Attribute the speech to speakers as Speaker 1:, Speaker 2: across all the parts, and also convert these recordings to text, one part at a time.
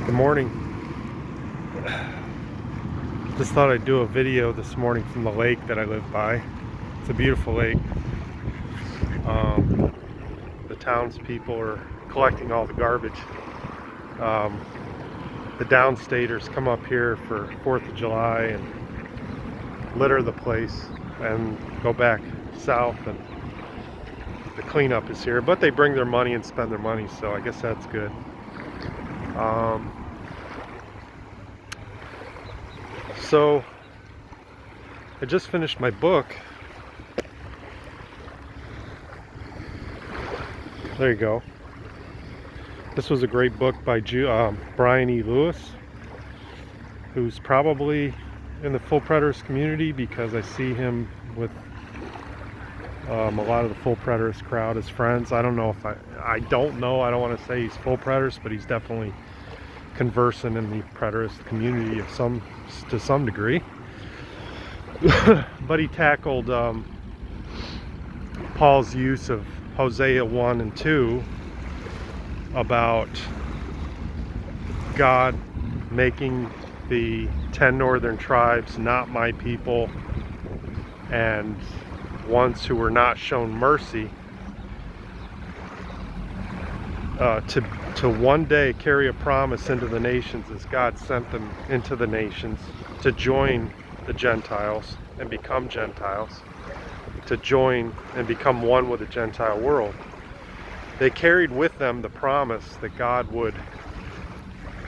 Speaker 1: Good morning. Just thought I'd do a video this morning from the lake that I live by. It's a beautiful lake. The townspeople are collecting all the garbage. The downstaters come up here for 4th of July and litter the place and go back south, and the cleanup is here. But they bring their money and spend their money, so I guess that's good. So I just finished my book. There you go. This was a great book by Brian E. Lewis, who's probably in the full preterist community because I see him with a lot of the full preterist crowd as friends. I don't know if I don't know. I don't want to say he's full preterist, but he's definitely conversant in the preterist community to some degree. But he tackled Paul's use of Hosea 1 and 2 about God making the 10 northern tribes not my people, and ones who were not shown mercy to one day carry a promise into the nations as God sent them into the nations to join the Gentiles and become Gentiles, to join and become one with the Gentile world. They carried with them the promise that God would,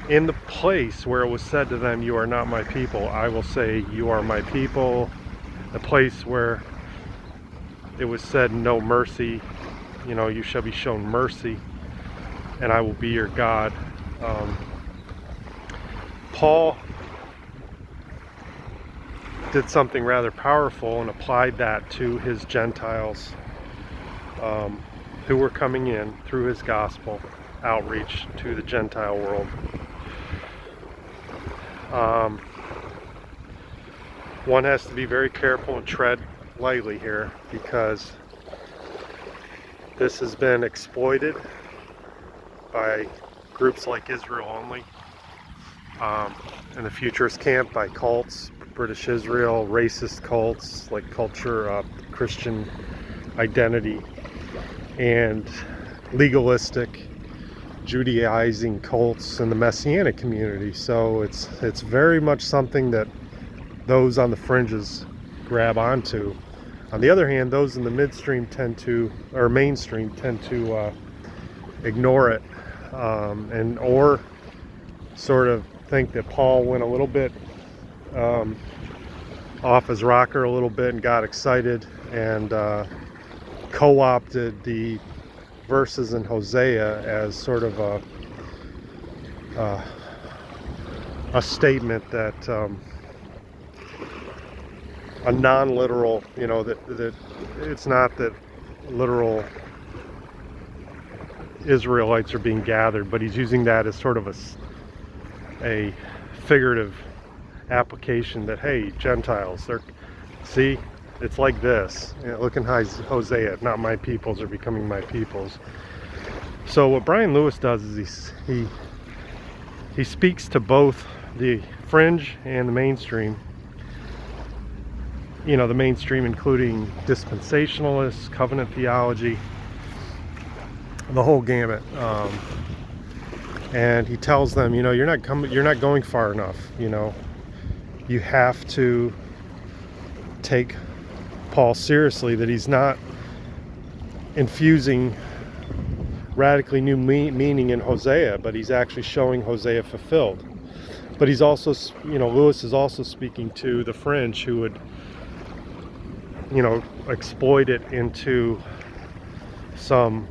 Speaker 1: in the place where it was said to them, "You are not my people, I will say, you are my people," the place where it was said, "No mercy, you shall be shown mercy, and I will be your God." Paul did something rather powerful and applied that to his Gentiles who were coming in through his gospel outreach to the Gentile world. One has to be very careful and tread lightly here, because this has been exploited by groups like Israel Only, in the futurist camp, by cults, British Israel, racist cults like Culture, Christian Identity, and legalistic Judaizing cults in the Messianic community. So it's very much something that those on the fringes grab onto. On the other hand, those in the mainstream tend to ignore it, or sort of think that Paul went a little bit off his rocker a little bit and got excited and co-opted the verses in Hosea as sort of a statement that a non-literal, that it's not that literal Israelites are being gathered, but he's using that as sort of a figurative application that, hey, Gentiles, see, it's like this. Look in Hosea, not my peoples are becoming my peoples. So what Brian Lewis does is he speaks to both the fringe and the mainstream. The mainstream including dispensationalists, covenant theology, the whole gamut. And he tells them, you're not going far enough. You have to take Paul seriously, that he's not infusing radically new meaning in Hosea, but he's actually showing Hosea fulfilled. But he's also, Lewis is also speaking to the fringe who would, exploit it into some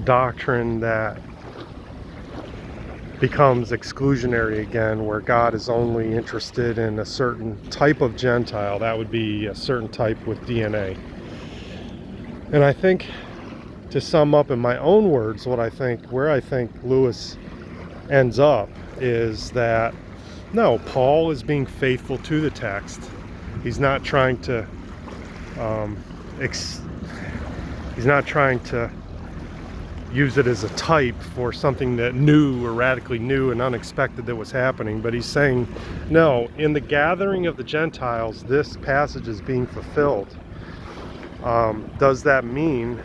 Speaker 1: doctrine that becomes exclusionary again, where God is only interested in a certain type of Gentile. That would be a certain type with DNA. And I think, to sum up in my own words, where I think Lewis ends up is that, no, Paul is being faithful to the text. He's not trying to use it as a type for something that new or radically new and unexpected that was happening. But he's saying, no, in the gathering of the Gentiles, this passage is being fulfilled. Does that mean,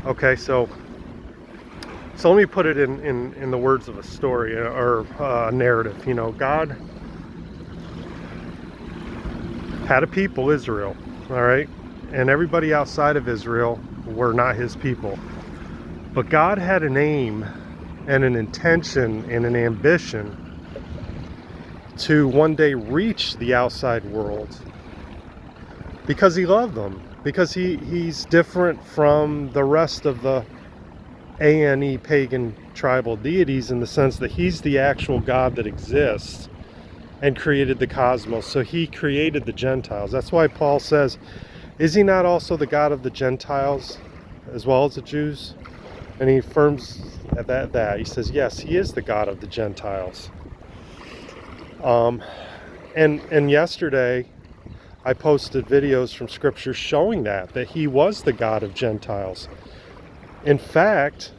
Speaker 1: okay, so let me put it in the words of a story or a narrative. You know, God had a people, Israel, all right? And everybody outside of Israel were not his people. But God had an aim and an intention and an ambition to one day reach the outside world because he loved them, because he's different from the rest of the A&E pagan tribal deities in the sense that he's the actual God that exists and created the cosmos. So he created the Gentiles. That's why Paul says, is he not also the God of the Gentiles as well as the Jews? And he affirms that. He says, yes, he is the God of the Gentiles. And yesterday, I posted videos from Scripture showing that he was the God of Gentiles. In fact,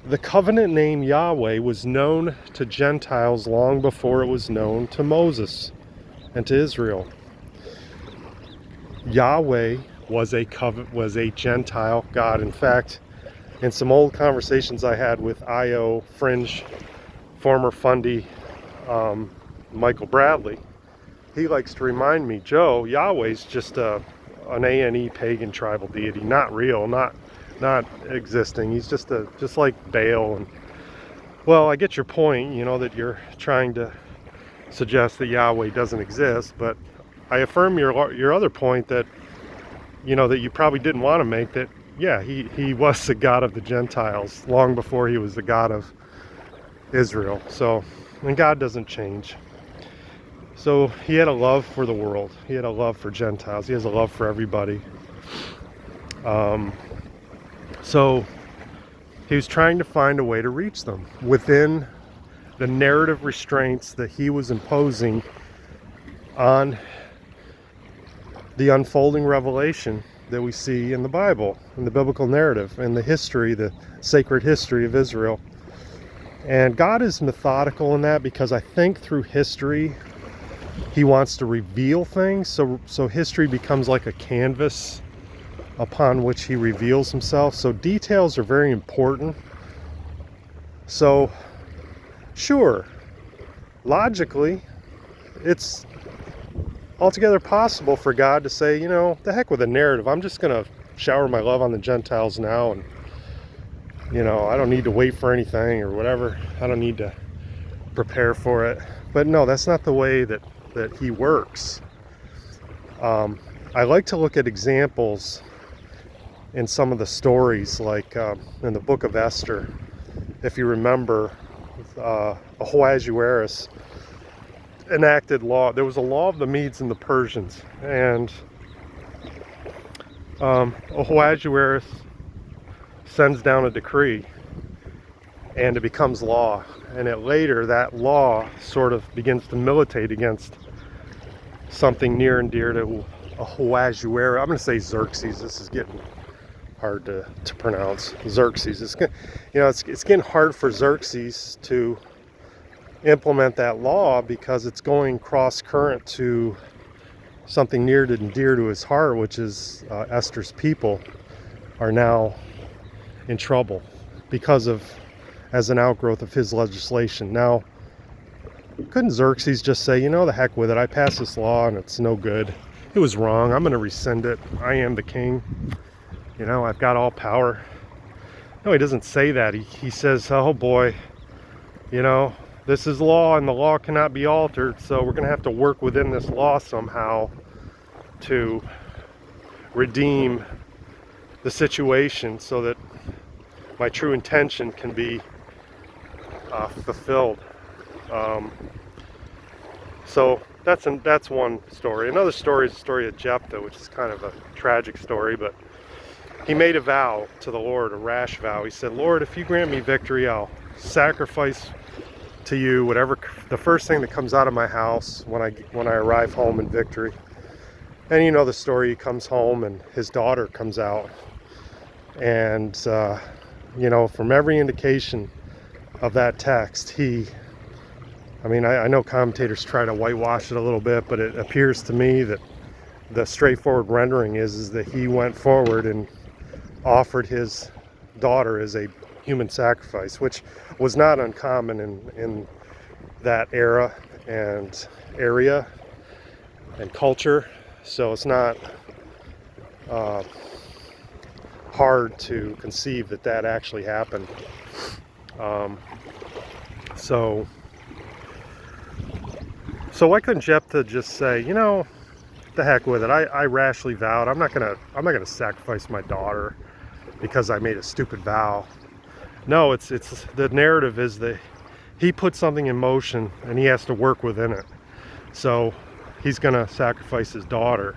Speaker 1: the covenant name Yahweh was known to Gentiles long before it was known to Moses and to Israel. Yahweh was a Gentile God. In fact, in some old conversations I had with IO Fringe former fundie Michael Bradley, he likes to remind me, Joe, Yahweh's just an A&E pagan tribal deity, not real, not existing. He's just like Baal. And well, I get your point, you know, that you're trying to suggest that Yahweh doesn't exist, but I affirm your other point that, you know, that you probably didn't want to make, that yeah, he was the God of the Gentiles long before he was the God of Israel. So, and God doesn't change. So he had a love for the world. He had a love for Gentiles. He has a love for everybody. So he was trying to find a way to reach them within the narrative restraints that he was imposing on the unfolding revelation that we see in the Bible, in the biblical narrative, in the history, the sacred history of Israel. And God is methodical in that because I think through history, he wants to reveal things. So history becomes like a canvas upon which he reveals himself. So details are very important. So sure, logically, it's altogether possible for God to say, you know, the heck with a narrative. I'm just going to shower my love on the Gentiles now, and, you know, I don't need to wait for anything or whatever. I don't need to prepare for it. But no, that's not the way that he works. I like to look at examples in some of the stories, like in the book of Esther. If you remember, Ahasuerus enacted law. There was a law of the Medes and the Persians, and Ahasuerus sends down a decree, and it becomes law. And later that law sort of begins to militate against something near and dear to Ahasuerus. I'm going to say Xerxes. This is getting hard to pronounce. Xerxes. It's getting hard for Xerxes to implement that law because it's going cross current to something near and dear to his heart, which is Esther's people are now in trouble because of, as an outgrowth of his legislation. Now, couldn't Xerxes just say, you know, the heck with it, I passed this law and it's no good, it was wrong, I'm going to rescind it, I am the king, you know, I've got all power? No, he doesn't say that. He says, oh boy, you know, this is law and the law cannot be altered, so we're going to have to work within this law somehow to redeem the situation so that my true intention can be fulfilled. So that's one story. Another story is the story of Jephthah, which is kind of a tragic story, but he made a vow to the Lord, a rash vow. He said, Lord, if you grant me victory, I'll sacrifice to you whatever, the first thing that comes out of my house when I arrive home in victory. And you know the story, he comes home and his daughter comes out, and from every indication of that text, I know commentators try to whitewash it a little bit, but it appears to me that the straightforward rendering is that he went forward and offered his daughter as a human sacrifice, which was not uncommon in that era and area and culture. So it's not hard to conceive that actually happened. So why couldn't Jephthah just say, the heck with it? I rashly vowed I'm not gonna sacrifice my daughter because I made a stupid vow. No, it's the narrative is that he put something in motion and he has to work within it. So he's gonna sacrifice his daughter.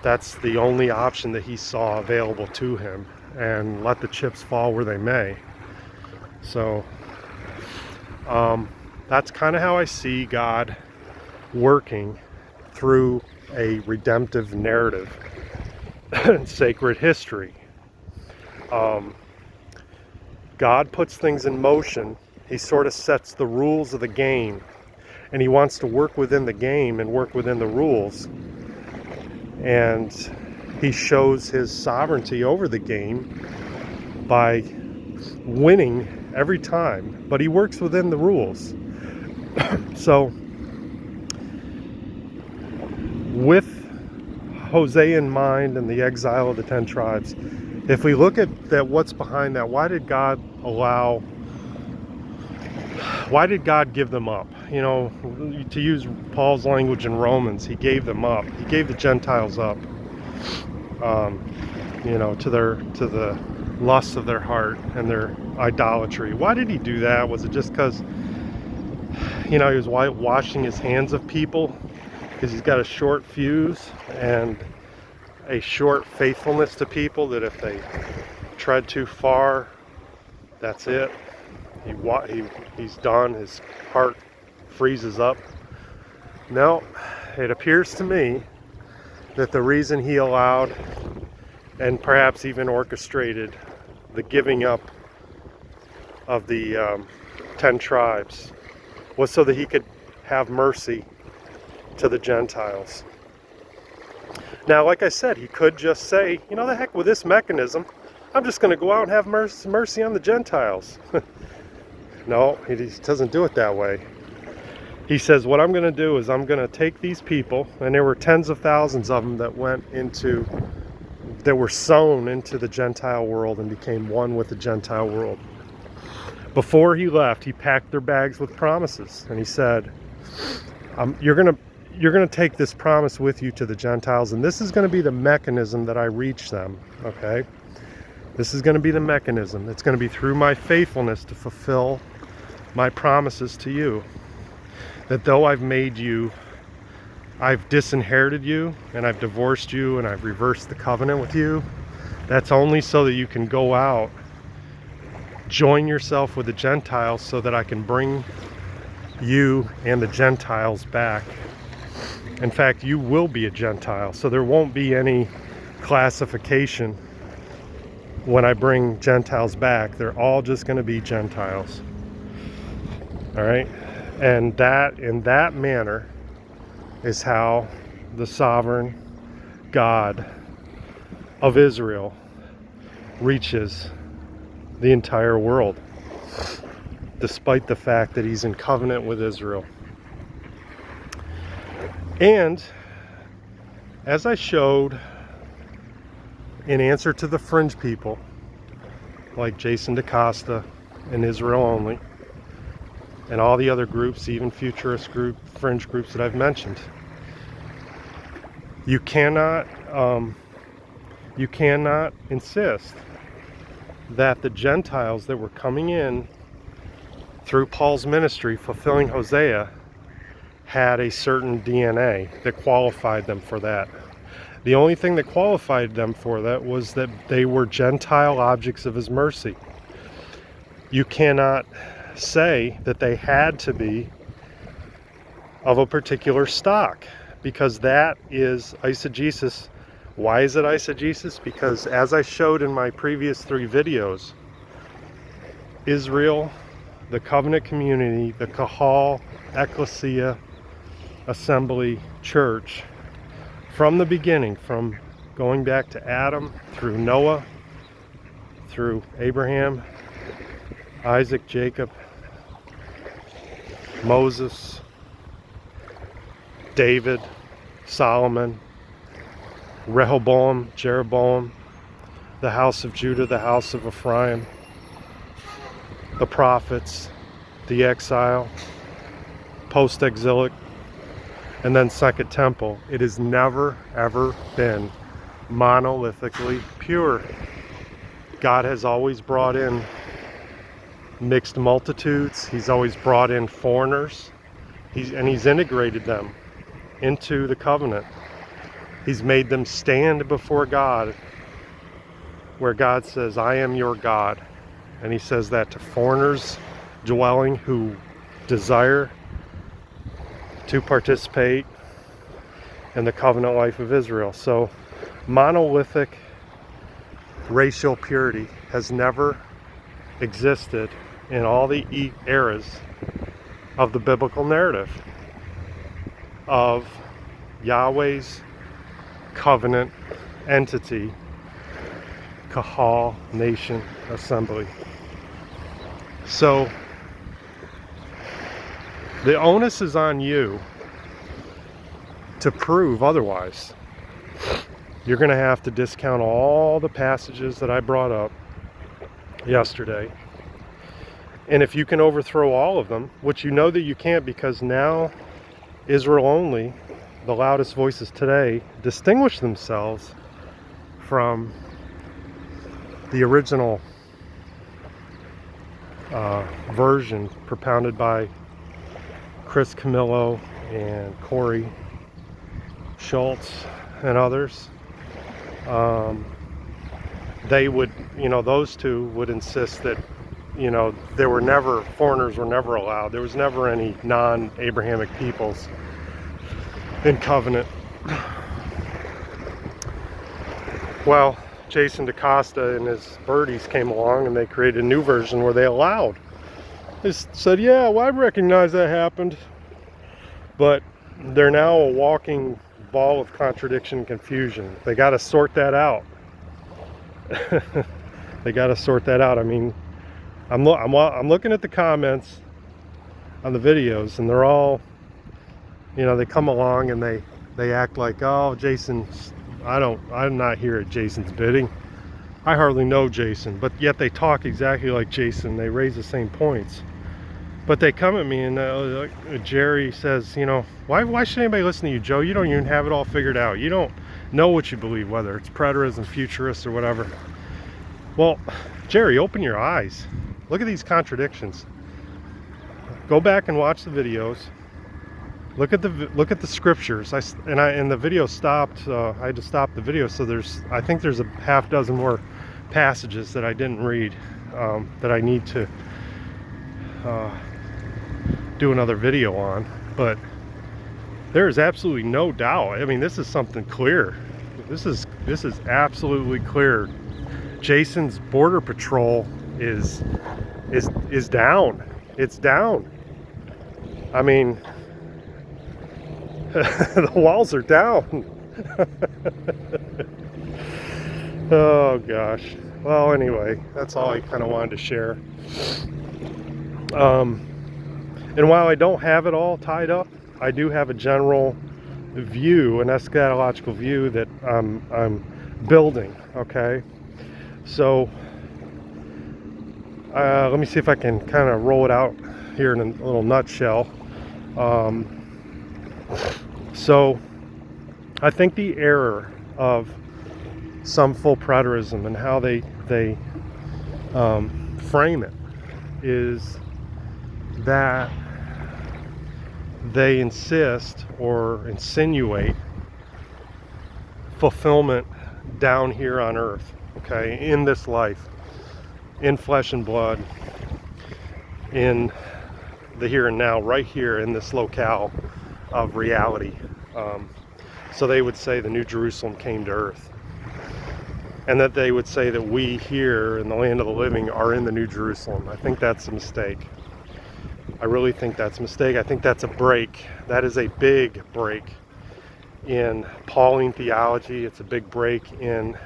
Speaker 1: That's the only option that he saw available to him, and let the chips fall where they may. So that's kind of how I see God working through a redemptive narrative in sacred history. God puts things in motion. He sort of sets the rules of the game, and he wants to work within the game and work within the rules. And he shows his sovereignty over the game by winning every time, but he works within the rules. So with Hosea in mind and the exile of the 10 tribes, if we look at what's behind that, why did God give them up? To use Paul's language in Romans, he gave them up. He gave the Gentiles up, to the lusts of their heart and their idolatry. Why did he do that? Was it just because, he was washing his hands of people? Because he's got a short fuse and a short faithfulness to people, that if they tread too far, that's it. He's done. His heart freezes up. No, it appears to me that the reason he allowed and perhaps even orchestrated the giving up of the 10 tribes was so that he could have mercy to the Gentiles. Now, like I said, he could just say, the heck with this mechanism, I'm just going to go out and have mercy on the Gentiles. No, he doesn't do it that way. He says, what I'm going to do is I'm going to take these people, and there were tens of thousands of them that were sown into the Gentile world and became one with the Gentile world. Before he left, he packed their bags with promises, and he said, you're going to take this promise with you to the Gentiles, and this is going to be the mechanism that I reach them, okay? This is going to be the mechanism. It's going to be through my faithfulness to fulfill my promises to you. That though I've disinherited you, and I've divorced you, and I've reversed the covenant with you, that's only so that you can go out, join yourself with the Gentiles, so that I can bring you and the Gentiles back. In fact, you will be a Gentile, so there won't be any classification when I bring Gentiles back. They're all just going to be Gentiles. All right? And that, in that manner, is how the sovereign God of Israel reaches the entire world, despite the fact that he's in covenant with Israel. And as I showed in answer to the fringe people like Jason DaCosta and Israel Only, and all the other groups, even futurist fringe groups that I've mentioned, you cannot insist that the Gentiles that were coming in through Paul's ministry, fulfilling Hosea, had a certain DNA that qualified them for that. The only thing that qualified them for that was that they were Gentile objects of his mercy. You cannot say that they had to be of a particular stock, because that is eisegesis Why is it eisegesis? Because as I showed in my previous 3 videos, Israel, the covenant community, the Kahal, Ecclesia, Assembly, Church, from the beginning, from going back to Adam, through Noah, through Abraham, Isaac, Jacob, Moses, David, Solomon, Rehoboam, Jeroboam, the house of Judah, the house of Ephraim, the prophets, the exile, post-exilic, and then Second Temple. It has never, ever been monolithically pure. God has always brought in mixed multitudes. He's always brought in foreigners. He's integrated them into the covenant. He's made them stand before God, where God says, I am your God. And he says that to foreigners dwelling who desire to participate in the covenant life of Israel. So monolithic racial purity has never existed in all the eras of the biblical narrative of Yahweh's covenant entity, Kahal, nation, assembly. So the onus is on you to prove otherwise. You're going to have to discount all the passages that I brought up yesterday. And if you can overthrow all of them, which you know that you can't, because now Israel only, the loudest voices today, distinguish themselves from the original version propounded by Chris Camillo and Corey Schultz and others. They would, those two would insist that, foreigners were never allowed. There was never any non-Abrahamic peoples in covenant. Well, Jason DaCosta and his birdies came along and they created a new version where they allowed. They said, yeah, well, I recognize that happened. But they're now a walking ball of contradiction and confusion. They got to sort that out. They got to sort that out. I mean, I'm looking at the comments on the videos, and they're all, they come along and they act like, oh, Jason, I'm not here at Jason's bidding. I hardly know Jason, but yet they talk exactly like Jason. They raise the same points. But they come at me and Jerry says, why should anybody listen to you, Joe? You don't even have it all figured out. You don't know what you believe, whether it's preterism, futurist, or whatever. Well, Jerry, open your eyes. Look at these contradictions. Go back and watch the videos. Look at the scriptures. And the video stopped. I had to stop the video. So I think there's a half dozen more passages that I didn't read that I need to do another video on. But there is absolutely no doubt. I mean, this is something clear. This is absolutely clear. Jason's border patrol is down. It's down. I mean, the walls are down. Oh gosh. Well, anyway, that's all I kind of wanted to share. And while I don't have it all tied up, I do have a general view, an eschatological view that I'm building. Okay, so let me see if I can kind of roll it out here in a little nutshell. So I think the error of some full preterism and how they frame it is that they insist or insinuate fulfillment down here on earth, okay, in this life, in flesh and blood, in the here and now, right here in this locale of reality. So they would say the New Jerusalem came to earth. And that they would say that we here in the land of the living are in the New Jerusalem. I think that's a mistake. I really think that's a mistake. I think that's a break. That is a big break in Pauline theology. It's a big break in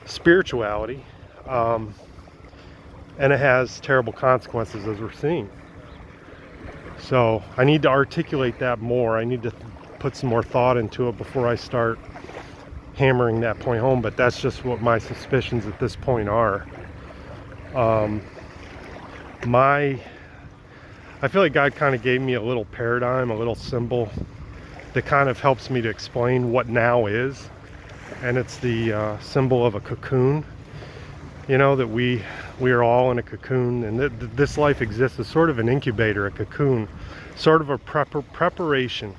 Speaker 1: spirituality. And it has terrible consequences, as we're seeing. So I need to articulate that more. I need to put some more thought into it before I start hammering that point home, but that's just what my suspicions at this point are. I feel like God kind of gave me a little paradigm, a little symbol that kind of helps me to explain what now is, and it's the symbol of a cocoon. You know, that we are all in a cocoon, and this life exists as sort of an incubator, a cocoon, sort of a preparation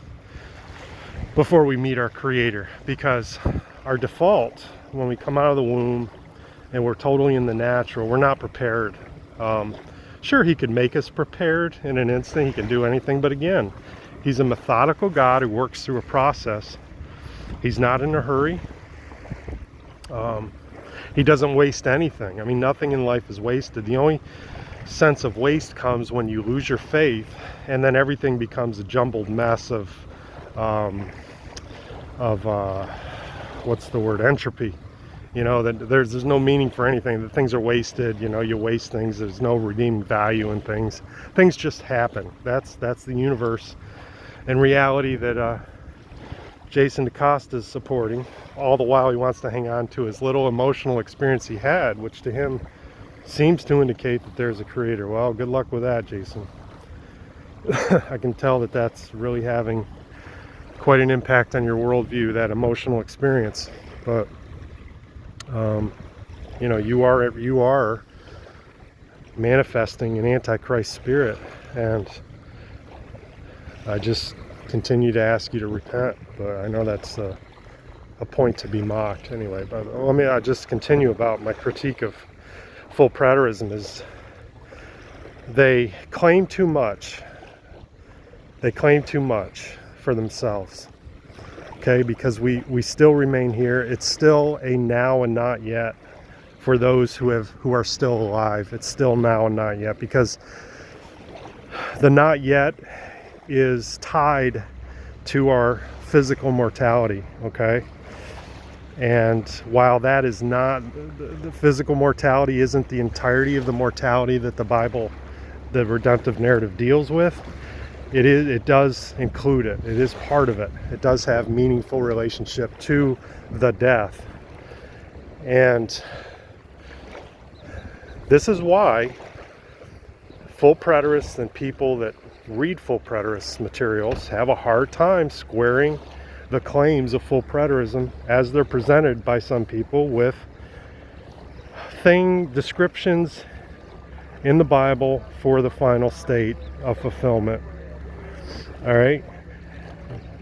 Speaker 1: before we meet our Creator, because our default when we come out of the womb and we're totally in the natural, we're not prepared. Sure, he could make us prepared in an instant. He can do anything, but again, he's a methodical God who works through a process. He's not in a hurry. He doesn't waste anything. I mean, nothing in life is wasted. The only sense of waste comes when you lose your faith, and then everything becomes a jumbled mess of what's the word, entropy. You know, that there's no meaning for anything, that things are wasted. You know, you waste things, there's no redeeming value in things. Things just happen. That's the universe and reality that Jason DaCosta is supporting. All the while he wants to hang on to his little emotional experience he had, which to him seems to indicate that there's a creator. Well, good luck with that, Jason. I can tell that that's really having quite an impact on your worldview, that emotional experience. But you know, you are manifesting an antichrist spirit, and I just continue to ask you to repent. But I know that's a point to be mocked anyway. But let me just continue about my critique of full preterism. Is they claim too much. They claim too much for themselves. Okay, because we still remain here. It's still a now and not yet for those who are still alive. It's still now and not yet, because the not yet is tied to our physical mortality. Okay, and while that is not, the physical mortality isn't the entirety of the mortality that the Bible, the redemptive narrative, deals with, it does include it. It is part of it. It does have meaningful relationship to the death. And this is why full preterists and people that read full preterist materials have a hard time squaring the claims of full preterism as they're presented by some people with descriptions in the Bible for the final state of fulfillment. All right,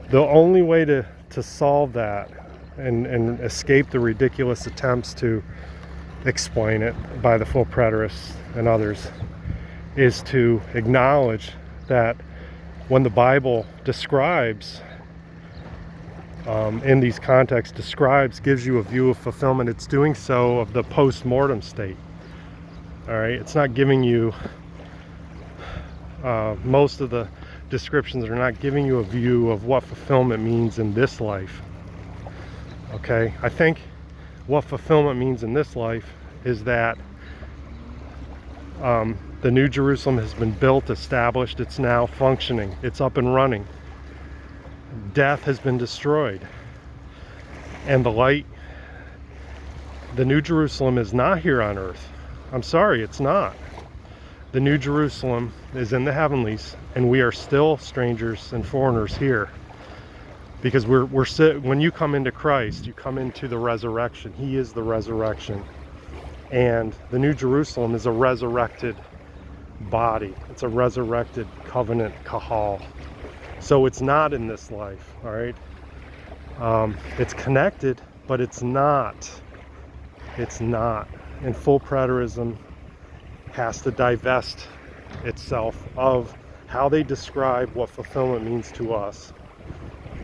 Speaker 1: the only way to solve that and escape the ridiculous attempts to explain it by the full preterists and others is to acknowledge that when the Bible describes, in these contexts, gives you a view of fulfillment, it's doing so of the post-mortem state. All right, it's not giving you, most of the descriptions are not giving you a view of what fulfillment means in this life. Okay, I think what fulfillment means in this life is that the New Jerusalem has been built, established, it's now functioning, it's up and running. Death has been destroyed, and the light, the New Jerusalem, is not here on earth. I'm sorry, it's not. The New Jerusalem is in the heavenlies, and we are still strangers and foreigners here, because when you come into Christ, you come into the resurrection. He is the resurrection, and the New Jerusalem is a resurrected body. It's a resurrected covenant kahal. So it's not in this life. All right, it's connected, but it's not. It's not. And full preterism has to divest itself of how they describe what fulfillment means to us.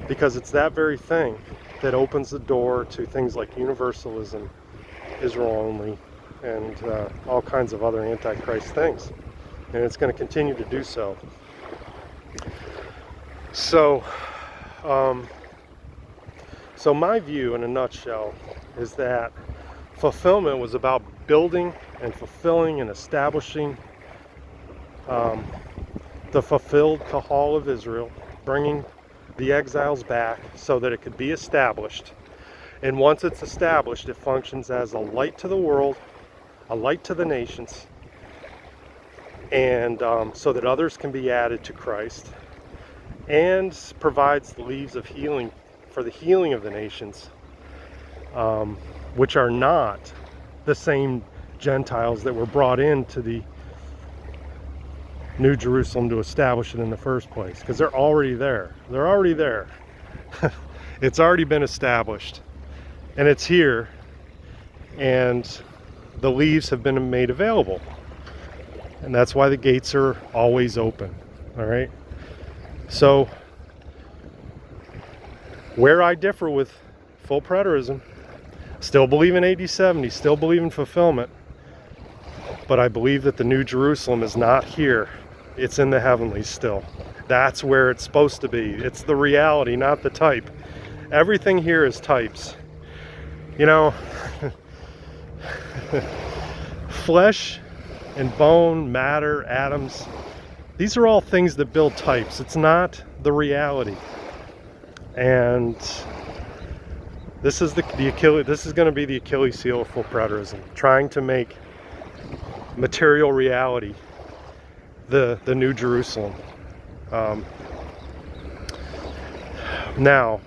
Speaker 1: because it's that very thing that opens the door to things like universalism, Israel only, and all kinds of other antichrist things. And it's going to continue to do so. So my view in a nutshell is that fulfillment was about building and fulfilling and establishing the fulfilled Kahal of Israel, bringing the exiles back so that it could be established. And once it's established, it functions as a light to the world, a light to the nations, and so that others can be added to Christ, and provides the leaves of healing for the healing of the nations, which are not the same Gentiles that were brought into the New Jerusalem to establish it in the first place, because they're already there. They're already there. It's already been established, and it's here, and the leaves have been made available, and that's why the gates are always open. All right. So where I differ with full preterism, still believe in AD 70, still believe in fulfillment, but I believe that the New Jerusalem is not here. It's in the heavenlies still. That's where it's supposed to be. It's the reality, not the type. Everything here is types. You know, flesh and bone, matter, atoms, these are all things that build types. It's not the reality. And this is this is going to be the Achilles heel of full preterism, trying to make material reality the New Jerusalem. Now,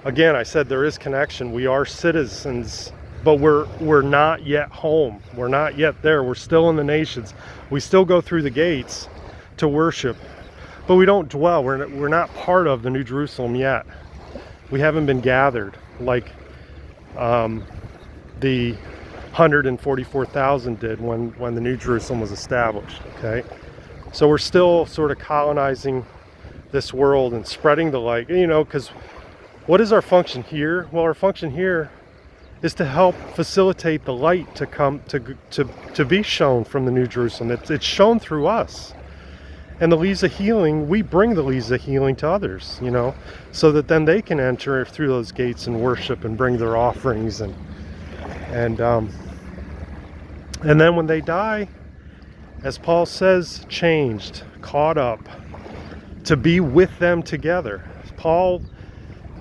Speaker 1: again, I said there is connection. We are citizens, but we're not yet home. We're not yet there. We're still in the nations. We still go through the gates to worship, but we don't dwell. We're not part of the New Jerusalem yet. We haven't been gathered like the 144,000 did when the New Jerusalem was established. Okay, so we're still sort of colonizing this world and spreading the light. You know, because what is our function here? Well, our function here is to help facilitate the light to come to be shown from the New Jerusalem. It's shown through us. And the leaves of healing, we bring the leaves of healing to others, you know, so that then they can enter through those gates and worship and bring their offerings and then when they die, as Paul says, changed, caught up, to be with them together. Paul,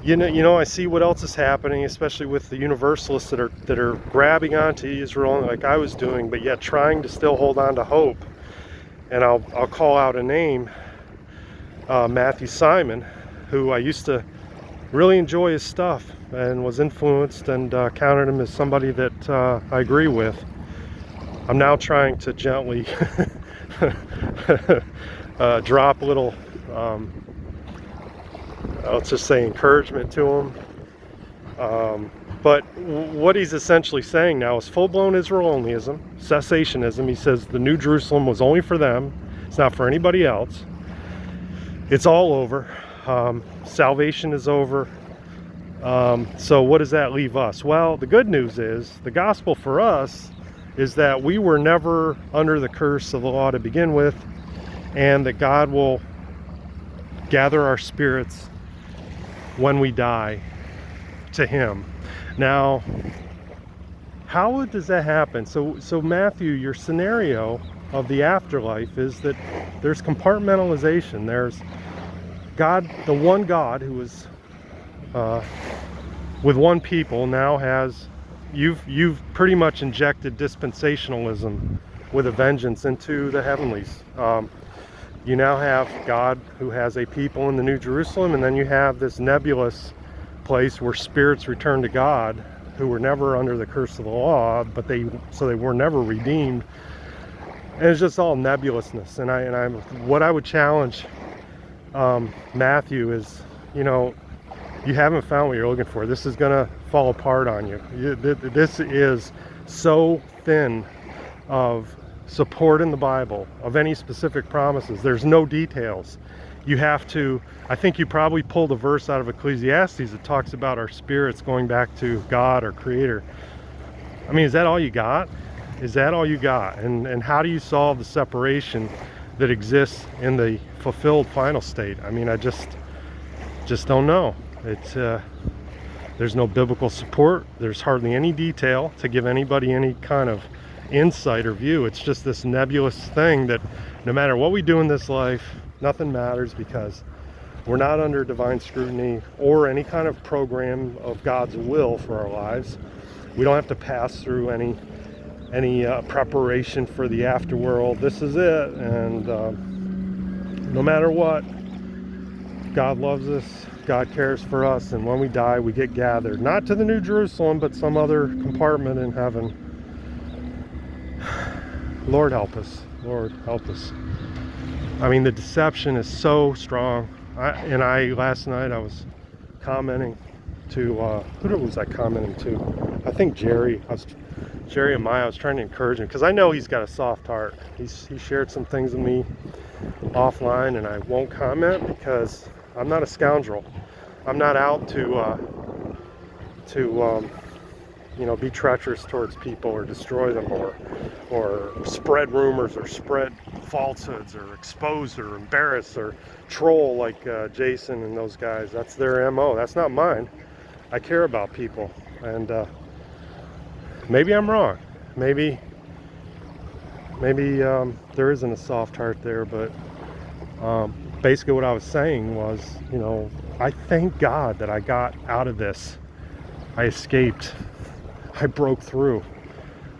Speaker 1: you know, I see what else is happening, especially with the universalists that are grabbing onto Israel like I was doing, but yet trying to still hold on to hope. And I'll call out a name, Matthew Simon, who I used to really enjoy his stuff and was influenced and counted him as somebody that I agree with. I'm now trying to gently drop a little, let's just say, encouragement to him. But what he's essentially saying now is full-blown Israel-onlyism, cessationism. He says the New Jerusalem was only for them. It's not for anybody else. It's all over. Salvation is over. So what does that leave us? Well, the good news is, the gospel for us is that we were never under the curse of the law to begin with, and that God will gather our spirits when we die to Him. Now, how does that happen? So Matthew, your scenario of the afterlife is that there's compartmentalization. There's God, the one God who is with one people, now has, you've pretty much injected dispensationalism with a vengeance into the heavenlies. You now have God who has a people in the New Jerusalem, and then you have this nebulous place where spirits return to God who were never under the curse of the law, but they were never redeemed. And it's just all nebulousness. And what I would challenge Matthew is, you know, you haven't found what you're looking for. This is going to fall apart on you. This is so thin of support in the Bible of any specific promises. There's no details. You have to, I think you probably pulled a verse out of Ecclesiastes that talks about our spirits going back to God, our Creator. I mean, is that all you got? Is that all you got? And how do you solve the separation that exists in the fulfilled final state? I mean, I just don't know. It's there's no biblical support. There's hardly any detail to give anybody any kind of insight or view. It's just this nebulous thing that no matter what we do in this life, nothing matters because we're not under divine scrutiny or any kind of program of God's will for our lives. We don't have to pass through any preparation for the afterworld. This is it, and no matter what, God loves us, God cares for us, and when we die, we get gathered, not to the New Jerusalem, but some other compartment in heaven. Lord help us. Lord help us. I mean, the deception is so strong. Last night I was commenting to, who was I commenting to? I think Jerry and Maya. I was trying to encourage him because I know he's got a soft heart. He shared some things with me offline, and I won't comment because I'm not a scoundrel. I'm not out to be treacherous towards people or destroy them or spread rumors or spread falsehoods or expose or embarrass or troll like Jason and those guys. That's their MO. That's not mine. I care about people, and maybe I'm wrong. Maybe there isn't a soft heart there, but basically what I was saying was, I thank God that I got out of this. I escaped. I broke through.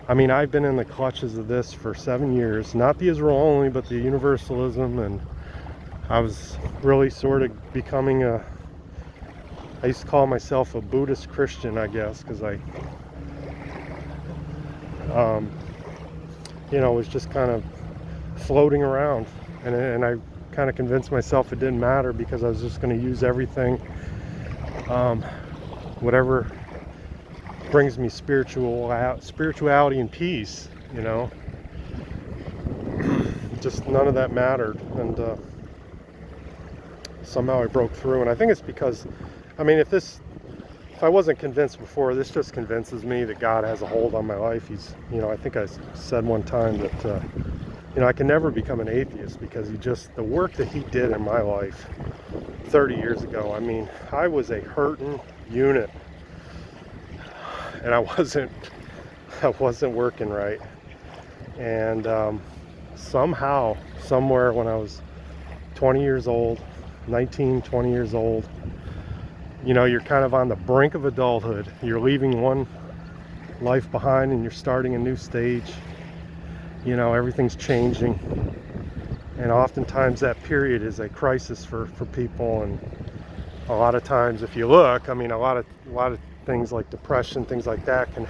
Speaker 1: I mean, I've been in the clutches of this for 7 years, not the Israel only, but the universalism, and I was really sort of becoming I used to call myself a Buddhist Christian, I guess, because I was just kind of floating around, and I kind of convinced myself it didn't matter because I was just going to use everything, whatever brings me spirituality and peace, just none of that mattered, and somehow I broke through. And I think it's because, I mean, if I wasn't convinced before, this just convinces me that God has a hold on my life. I think I said one time that I can never become an atheist because the work that he did in my life 30 years ago, I mean, I was a hurting unit, and I wasn't working right. And somehow, somewhere when I was 20 years old, 19, 20 years old, you're kind of on the brink of adulthood. You're leaving one life behind and you're starting a new stage. Everything's changing. And oftentimes that period is a crisis for people. And a lot of times, if you look, I mean, a lot of things like depression, things like that can